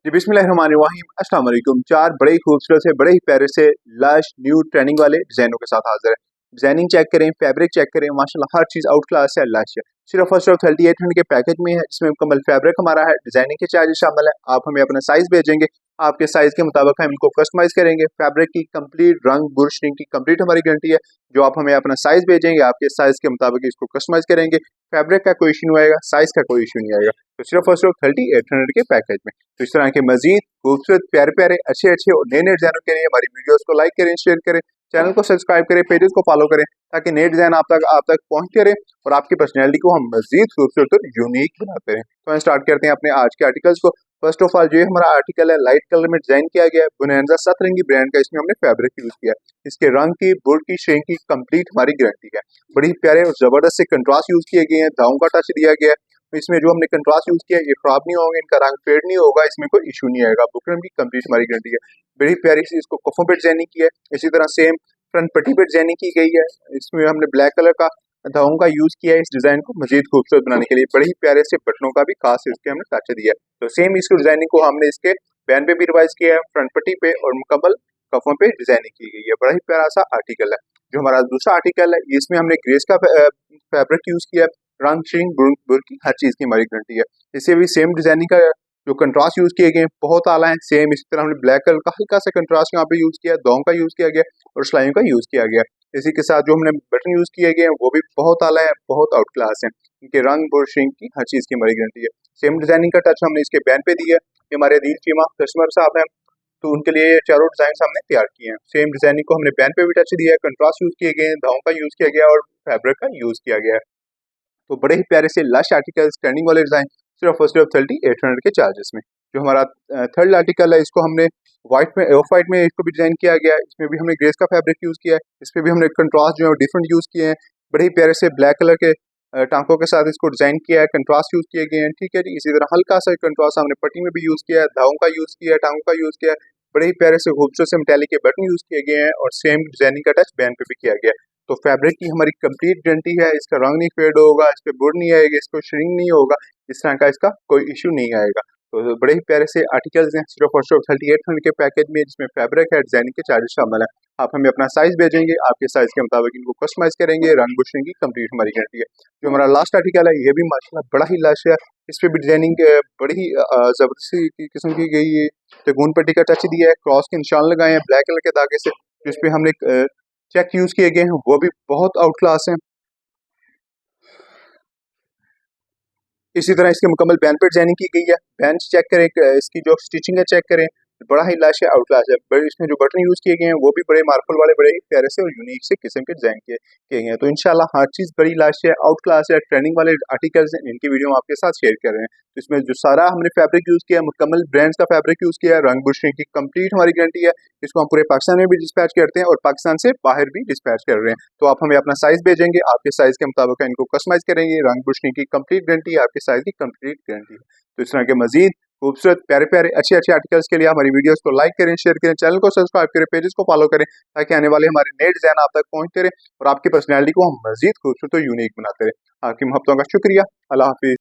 जी बिस्मिल्लाहिर्रहमानिर्रहीम अस्सलाम वालेकुम। चार बड़े ही खूबसूरत से बड़े ही प्यारे से लश न्यू ट्रेंडिंग वाले डिजाइनों के साथ हाजिर है। डिजाइनिंग चेक करें, फैब्रिक चेक करें, माशाल्लाह हर चीज आउट क्लास है, लश है। सिर्फ और सिर्फ 3800 के पैकेज में है, जिसमें मुकम्मल फैब्रिक हमारा है, डिजाइनिंग के चार्जेस शामिल है। आप हमें अपना साइज भेजेंगे, आपके साइज के मुताबिक हम इनको कस्टमाइज करेंगे। फैब्रिक की कंप्लीट रंग बुर्शिंग की कंप्लीट हमारी गारंटी है। जो आप हमें अपना साइज भेजेंगे, आपके साइज के मुताबिक इसको कस्टमाइज करेंगे। फैब्रिक का कोई इशू नहीं आएगा, साइज का कोई इशू नहीं आएगा। तो सिर्फ और सिर्फ 3800 के पैकेज में। तो इस तरह के मजीद खूबसूरत प्यारे प्यारे अच्छे अच्छे और नए नए डिजाइनों के लिए हमारी वीडियोस को लाइक करें, शेयर करें, चैनल को सब्सक्राइब करें, पेजेस को फॉलो करें, ताकि नए डिजाइन आप तक पहुंचते रहे और आपकी पर्सनैलिटी को हम मजीद खूबसूरत और यूनिक बनाते रहें। तो हम स्टार्ट करते हैं अपने आज के आर्टिकल्स को। फर्स्ट ऑफ ऑल जो हमारा आर्टिकल है, लाइट कलर में डिजाइन किया गया है, बुनैंजा सतरंगी ब्रांड का इसमें हमने फैब्रिक यूज किया है। इसके रंग की, बुर की, श्रिंक की कंप्लीट हमारी गारंटी है। बड़ी प्यारे और जबरदस्त से कंट्रास्ट यूज किए गए हैं, दाउं का टच दिया गया है। तो इसमें जो हमने कंट्रास्ट यूज किया है, ये खराब नहीं होंगे, इनका रंग फेड नहीं होगा, इसमें कोई इशू नहीं आएगा। बुकरम की कंप्लीट हमारी गारंटी है। बड़ी प्यारी सी इसको कफों पे डिजाइनिंग की है। इसी तरह सेम फ्रंट पट्टी पे डिजाइनिंग की गई है। इसमें हमने ब्लैक कलर का धागों का यूज किया है इस डिजाइन को मजीद खूबसूरत बनाने के लिए। बड़े ही प्यारे से बटनों का भी खास इसके हमने टच दिया है। तो सेम इसको डिजाइनिंग को हमने इसके बैन पे भी रिवाइज किया है, फ्रंट पट्टी पे और मुकम्मल कफों पे डिजाइनिंग की गई है। बड़ा ही प्यारा सा आर्टिकल है। जो हमारा दूसरा आर्टिकल है, इसमें हमने ग्रेस का फैब्रिक यूज किया है। रंग, शिंग, बुर की हर चीज की हमारी गारंटी है। इसे भी सेम डिजाइनिंग का जो कंट्रास्ट यूज किए गए बहुत आला है। सेम इसी तरह हमने ब्लैक कलर का हल्का सा कंट्रास्ट यहाँ पे यूज किया, दों का यूज किया गया और सिलाइयों का यूज किया गया। इसी के साथ जो हमने बटन यूज किए गए हैं वो भी बहुत आला है, बहुत आउट क्लास है। इनके रंग, बुर, शिंग की हर चीज की हमारी गारंटी है। सेम डिजाइनिंग का टच हमने इसके बैन पे दिया है। ये हमारे अदील चीमा कस्टमर साहब हैं, तो उनके लिए ये चारों डिजाइन हमने तैयार किए हैं। सेम डिजाइनिंग को हमने बैन पे भी टच दिया है, कंट्रास्ट यूज किए गए हैं, धावों का यूज किया गया और फैब्रिक का यूज किया गया है। तो बड़े ही प्यारे से लश आर्टिकल्स, ट्रेंडिंग वाले डिजाइन सिर्फ और सिर्फ 3800 के चार्जेस में। जो हमारा थर्ड आर्टिकल है, इसको हमने व्हाइट में, ऑफ व्हाइट में इसको भी डिजाइन किया गया है। इसमें भी हमने ग्रेस का फैब्रिक यूज किया है। इस पर भी हमने कंट्रास्ट जो है डिफरेंट यूज किए हैं। बड़े ही प्यारे से ब्लैक कलर के टांकों के साथ इसको डिजाइन किया है, कंट्रास्ट यूज किए गए हैं। ठीक है जी। इसी तरह हल्का सा कंट्रास्ट हमने पट्टी में भी यूज किया है, धागों का यूज किया है, टांगों का यूज किया है। बड़े ही प्यारे से खूबसूरत से मेटालिक के बटन यूज किए गए हैं और सेम डिजाइनिंग का टच बैन पे भी किया गया है। तो फैब्रिक की हमारी कंप्लीट गारंटी है। इसका रंग नहीं फेड होगा, इस पे बुर नहीं आएगी, इसको श्रिंक नहीं होगा, इस तरह का इसका कोई इशू नहीं आएगा। तो बड़े ही प्यारे से आर्टिकल्स हैं सिर्फ और सिर्फ 3800 के पैकेज में, जिसमें फैब्रिक है, डिजाइनिंग के चार्जेस शामिल है। आप हमें अपना साइज भेजेंगे, आपके साइज के मुताबिक इनको कस्टमाइज करेंगे। रंग बुशिंग की कंप्लीट हमारी गारंटी है। जो हमारा लास्ट आर्टिकल है, ये भी माशाल्लाह बड़ा ही लश है। इस पे भी डिजाइनिंग बड़ी ही जबरदस्ती किस्म की गई है। तो गुन पट्टी का टच दिया है, क्रॉस के निशान लगाए हैं ब्लैक कलर के धागे से। जिस पे हमने चेक यूज किए गए हैं वो भी बहुत आउट क्लास है। इसी तरह इसके मुकम्मल बैन पे डिजाइनिंग की गई है। बैन चेक करें, इसकी जो स्टिचिंग है चेक करें, बड़ा ही लाश है, आउट क्लास है। बड़े इसमें जो बटन यूज किए गए हैं वो भी बड़े मार्बल वाले, बड़े ही प्यारे से और यूनिक से किस्म के डिजाइन किए गए हैं। तो इंशाल्लाह हर चीज बड़ी लाश है, आउट क्लास है। ट्रेंडिंग वाले आर्टिकल्स हैं, इनकी वीडियो हम आपके साथ शेयर कर रहे हैं। तो इसमें जो सारा हमने फैब्रिक यूज किया है, मुकम्मल ब्रांड्स का फैब्रिक यूज किया है। रंग बुशिंग की कंप्लीट हमारी गारंटी है। इसको हम पूरे पाकिस्तान में भी डिस्पैच करते हैं और पाकिस्तान से बाहर भी डिस्पैच कर रहे हैं। तो आप हमें अपना साइज भेजेंगे, आपके साइज के मुताबिक इनको कस्टमाइज करेंगे। रंग बुशिंग की कंप्लीट गारंटी है, आपके साइज की कंप्लीट गारंटी है। तो इस तरह के मजीद खूबसूरत प्यारे प्यारे अच्छे अच्छे आर्टिकल्स के लिए हमारी वीडियोस को लाइक करें, शेयर करें, चैनल को सब्सक्राइब करें, पेजेस को फॉलो करें, ताकि आने वाले हमारे नए डिजाइन आप तक पहुंचते रहे और आपकी पर्सनैलिटी को हम मजीद खूबसूरत और यूनिक बनाते रहे। आपकी मोहब्बतों का शुक्रिया। अल्लाह हाफिज।